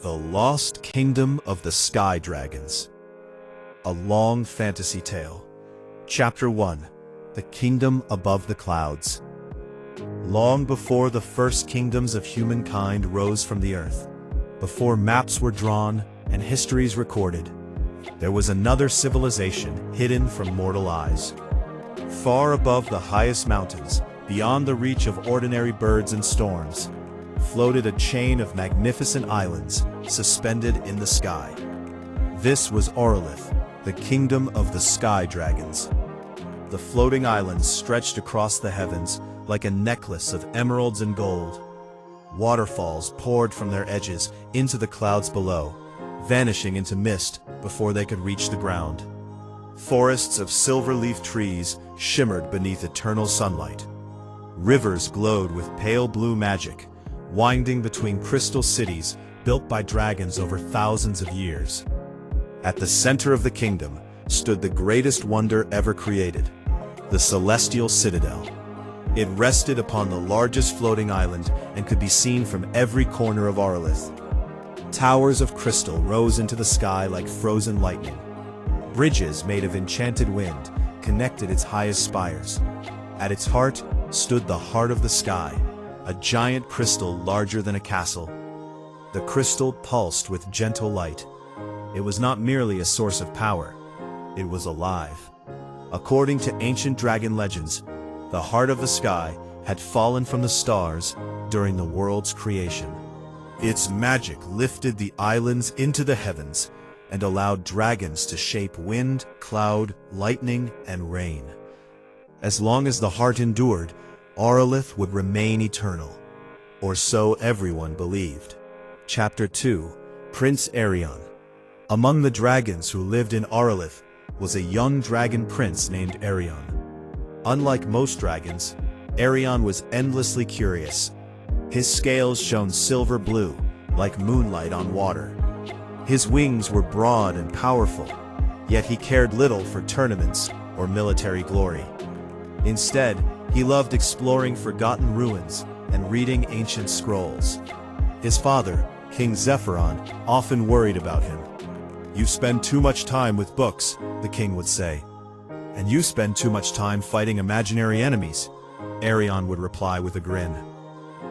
The Lost Kingdom of the Sky Dragons. A long fantasy tale. Chapter 1. The Kingdom Above the Clouds. Long before the first kingdoms of humankind rose from the earth, before maps were drawn and histories recorded, there was another civilization hidden from mortal eyes. Far above the highest mountains, beyond the reach of ordinary birds and storms, floated a chain of magnificent islands suspended in the sky. This was Aurelith, the kingdom of the sky dragons. The floating islands stretched across the heavens like a necklace of emeralds and gold. Waterfalls poured from their edges into the clouds below, vanishing into mist before they could reach the ground. Forests of silver-leaf trees shimmered beneath eternal sunlight. Rivers glowed with pale blue magic, winding between crystal cities built by dragons over thousands of years. At the center of the kingdom stood the greatest wonder ever created, the celestial citadel. It rested upon the largest floating island and could be seen from every corner of Aurelith. Towers of crystal rose into the sky like frozen lightning. Bridges made of enchanted wind connected its highest spires. At its heart stood the heart of the sky, a giant crystal larger than a castle. The crystal pulsed with gentle light. It was not merely a source of power, it was alive. According to ancient dragon legends, the heart of the sky had fallen from the stars during the world's creation. Its magic lifted the islands into the heavens and allowed dragons to shape wind, cloud, lightning, and rain. As long as the heart endured, Aurelith would remain eternal, or so everyone believed. Chapter 2. Prince Arion. Among the dragons who lived in Aurelith was a young dragon prince named Arion. Unlike most dragons, Arion was endlessly curious. His scales shone silver blue, like moonlight on water. His wings were broad and powerful, yet he cared little for tournaments or military glory. Instead, he loved exploring forgotten ruins and reading ancient scrolls. His father, King Zephyron, often worried about him. "You spend too much time with books," the king would say. "And you spend too much time fighting imaginary enemies," Arion would reply with a grin.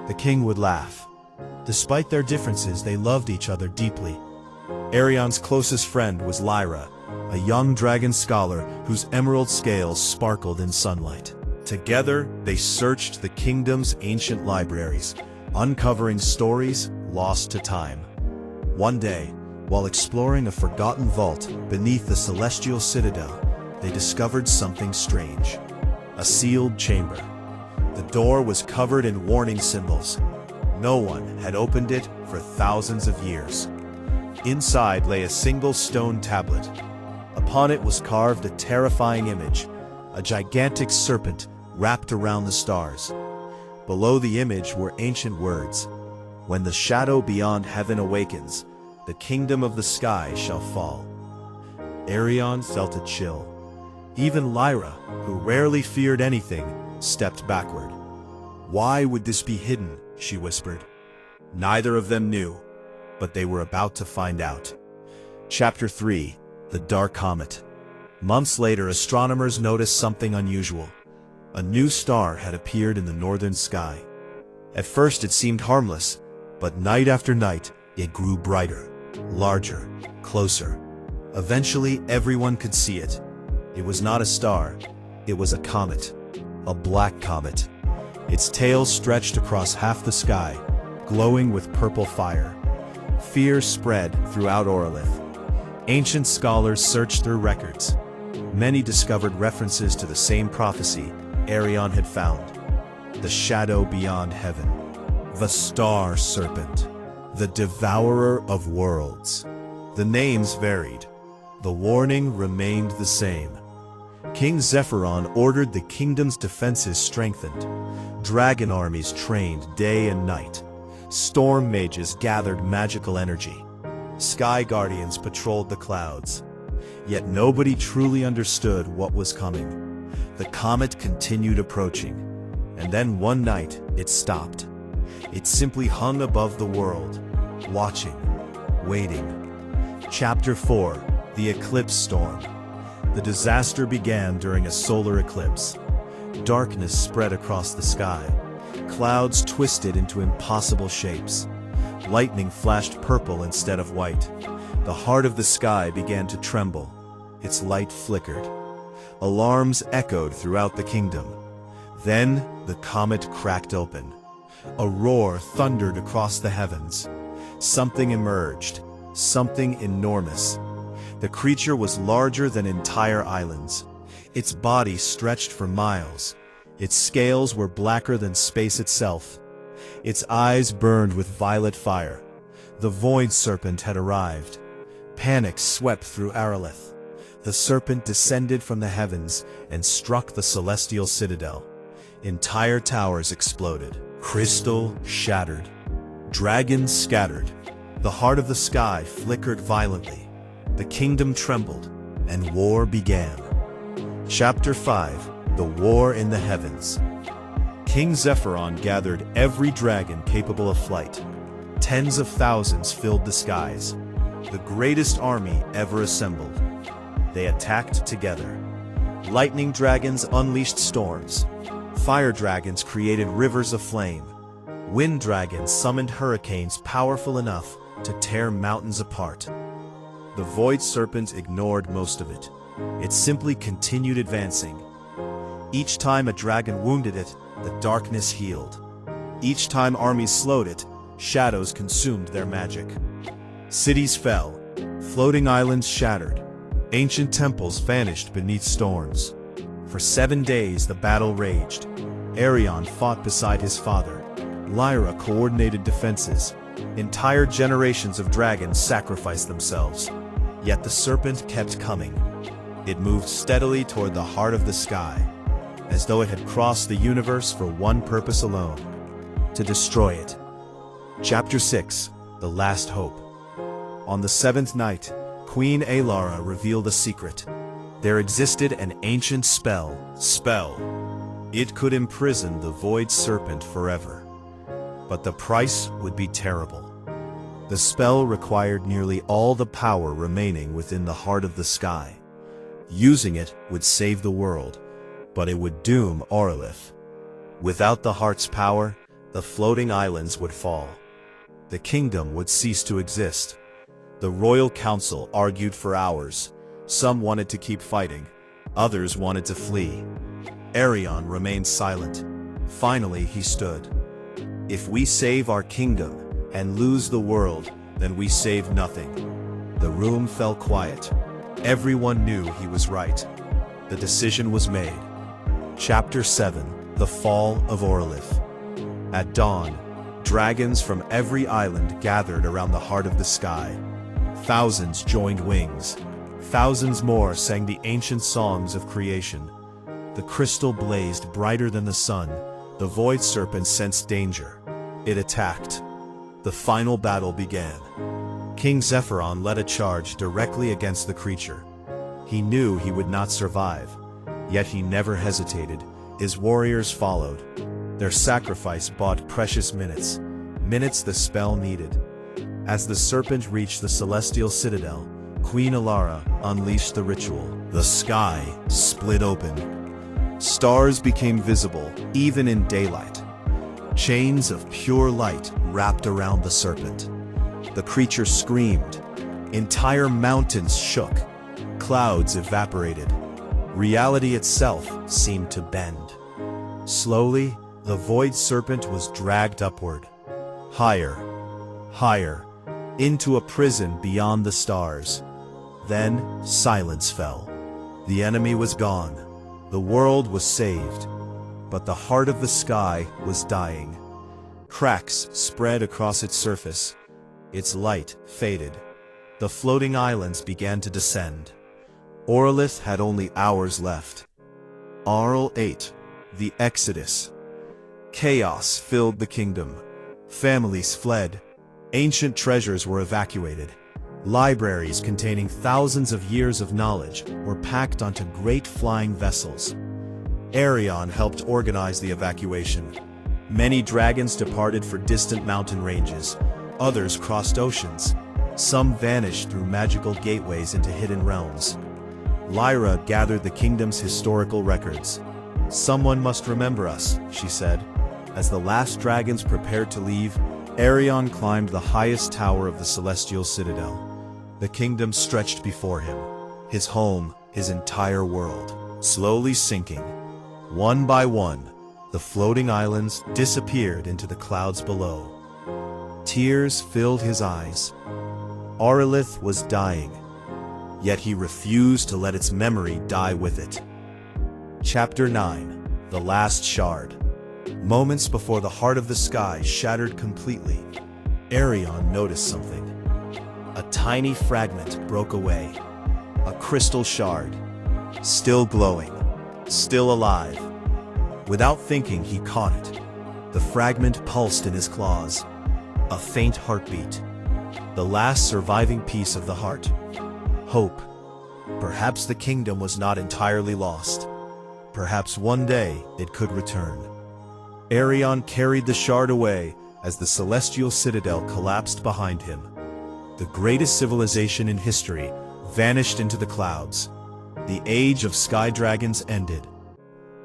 The king would laugh. Despite their differences, they loved each other deeply. Arion's closest friend was Lyra, a young dragon scholar whose emerald scales sparkled in sunlight. Together, they searched the kingdom's ancient libraries, uncovering stories lost to time. One day, while exploring a forgotten vault beneath the celestial citadel, they discovered something strange. A sealed chamber. The door was covered in warning symbols. No one had opened it for thousands of years. Inside lay a single stone tablet. Upon it was carved a terrifying image, a gigantic serpent wrapped around the stars. Below the image were ancient words. "When the shadow beyond heaven awakens, the kingdom of the sky shall fall." Arion felt a chill. Even Lyra, who rarely feared anything, stepped backward. "Why would this be hidden?" she whispered. Neither of them knew, but they were about to find out. Chapter 3. The Dark Comet. Months later, astronomers noticed something unusual. A new star had appeared in the northern sky. At first it seemed harmless, but night after night it grew brighter, larger, closer. Eventually everyone could see it. It was not a star, it was a comet. A black comet. Its tail stretched across half the sky, glowing with purple fire. Fear spread throughout Aurelith. Ancient scholars searched through records. Many discovered references to the same prophecy Arion had found. The shadow beyond heaven. The star serpent. The devourer of worlds. The names varied. The warning remained the same. King Zephyron ordered the kingdom's defenses strengthened. Dragon armies trained day and night. Storm mages gathered magical energy. Sky guardians patrolled the clouds. Yet nobody truly understood what was coming. The comet continued approaching, and then one night it stopped. It simply hung above the world, watching, waiting. Chapter 4: The Eclipse Storm. The disaster began during a solar eclipse. Darkness spread across the sky. Clouds twisted into impossible shapes. Lightning flashed purple instead of white. The heart of the sky began to tremble. Its light flickered. Alarms echoed throughout the kingdom. Then the comet cracked open. A roar thundered across the heavens. Something emerged, something enormous. The creature was larger than entire islands. Its body stretched for miles. Its scales were blacker than space itself. Its eyes burned with violet fire. The void serpent had arrived. Panic swept through Aurelith. The serpent descended from the heavens and struck the celestial citadel. Entire towers exploded. Crystal shattered. Dragons scattered. The heart of the sky flickered violently. The kingdom trembled, and war began. Chapter 5: The War in the Heavens. King Zephyron gathered every dragon capable of flight. Tens of thousands filled the skies. The greatest army ever assembled. They attacked together. Lightning dragons unleashed storms. Fire dragons created rivers of flame. Wind dragons summoned hurricanes powerful enough to tear mountains apart. The void serpent ignored most of it. It simply continued advancing. Each time a dragon wounded it, the darkness healed. Each time armies slowed it, shadows consumed their magic. Cities fell. Floating islands shattered. Ancient temples vanished beneath storms. For 7 days the battle raged. Arion fought beside his father. Lyra coordinated defenses. Entire generations of dragons sacrificed themselves. Yet the serpent kept coming. It moved steadily toward the heart of the sky, as though it had crossed the universe for one purpose alone: to destroy it. Chapter 6: The Last Hope. On the 7th night, Queen Alara revealed a secret. There existed an ancient spell. It could imprison the void serpent forever. But the price would be terrible. The spell required nearly all the power remaining within the heart of the sky. Using it would save the world, but it would doom Aurelith. Without the heart's power, the floating islands would fall. The kingdom would cease to exist. The royal council argued for hours. Some wanted to keep fighting. Others wanted to flee. Arion remained silent. Finally, he stood. If we save our kingdom and lose the world, then we save nothing. The room fell quiet. Everyone knew he was right. The decision was made. Chapter 7: The Fall of Aurelith. At dawn, dragons from every island gathered around the heart of the sky. Thousands joined wings. Thousands more sang the ancient songs of creation. The crystal blazed brighter than the sun. The void serpent sensed danger. It attacked. The final battle began. King Zephyron led a charge directly against the creature. He knew he would not survive, yet he never hesitated. His warriors followed. Their sacrifice bought precious minutes, minutes the spell needed. As the serpent reached the celestial citadel, Queen Alara unleashed the ritual. The sky split open. Stars became visible, even in daylight. Chains of pure light wrapped around the serpent. The creature screamed. Entire mountains shook. Clouds evaporated. Reality itself seemed to bend. Slowly, the void serpent was dragged upward. Higher, higher, into a prison beyond the stars. Then, silence fell. The enemy was gone. The world was saved. But the heart of the sky was dying. Cracks spread across its surface. Its light faded. The floating islands began to descend. Aurelith had only hours left. Arl 8. The Exodus. Chaos filled the kingdom. Families fled. Ancient treasures were evacuated. Libraries containing thousands of years of knowledge were packed onto great flying vessels. Arion helped organize the evacuation. Many dragons departed for distant mountain ranges. Others crossed oceans. Some vanished through magical gateways into hidden realms. Lyra gathered the kingdom's historical records. "Someone must remember us," she said. As the last dragons prepared to leave, Arion climbed the highest tower of the celestial citadel. The kingdom stretched before him, his home, his entire world, slowly sinking. One by one, the floating islands disappeared into the clouds below. Tears filled his eyes. Aurelith was dying, yet he refused to let its memory die with it. Chapter 9. The Last Shard. Moments before the heart of the sky shattered completely, Arion noticed something. A tiny fragment broke away. A crystal shard. Still glowing. Still alive. Without thinking, he caught it. The fragment pulsed in his claws. A faint heartbeat. The last surviving piece of the heart. Hope. Perhaps the kingdom was not entirely lost. Perhaps one day it could return. Arion carried the shard away as the celestial citadel collapsed behind him. The greatest civilization in history vanished into the clouds. The age of sky dragons ended.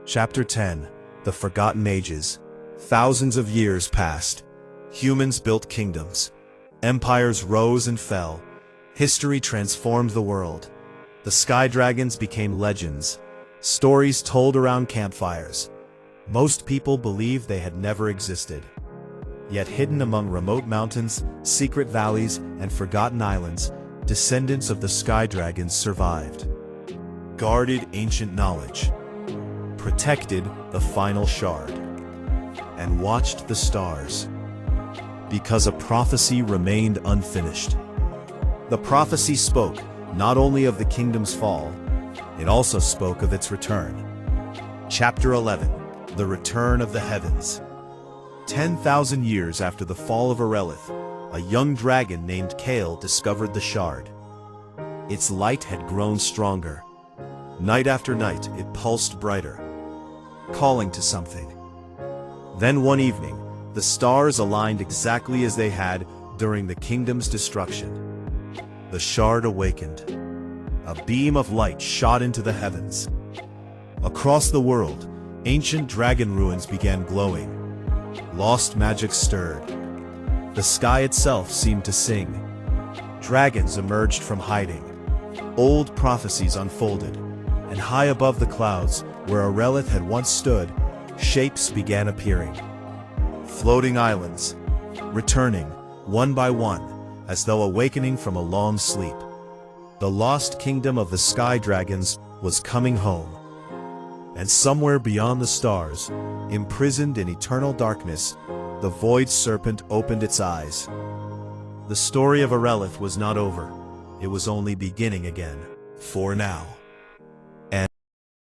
Chapter 10. The Forgotten Ages. Thousands of years passed. Humans built kingdoms. Empires rose and fell. History transformed the world. The sky dragons became legends, stories told around campfires. Most people believed they had never existed. Yet hidden among remote mountains, secret valleys, and forgotten islands, descendants of the sky dragons survived. Guarded ancient knowledge, protected the final shard, and watched the stars. Because a prophecy remained unfinished. The prophecy spoke not only of the kingdom's fall, it also spoke of its return. Chapter 11. The Return of the Heavens. 10,000 years after the fall of Aurelith, a young dragon named Kale discovered the shard. Its light had grown stronger. Night after night, it pulsed brighter, calling to something. Then one evening, the stars aligned exactly as they had during the kingdom's destruction. The shard awakened. A beam of light shot into the heavens. Across the world, ancient dragon ruins began glowing. Lost magic stirred. The sky itself seemed to sing. Dragons emerged from hiding. Old prophecies unfolded, and high above the clouds, where Aurelith had once stood, shapes began appearing. Floating islands, returning, one by one, as though awakening from a long sleep. The lost kingdom of the sky dragons was coming home. And somewhere beyond the stars, imprisoned in eternal darkness, the void serpent opened its eyes. The story of Aurelith was not over. It was only beginning again. For now.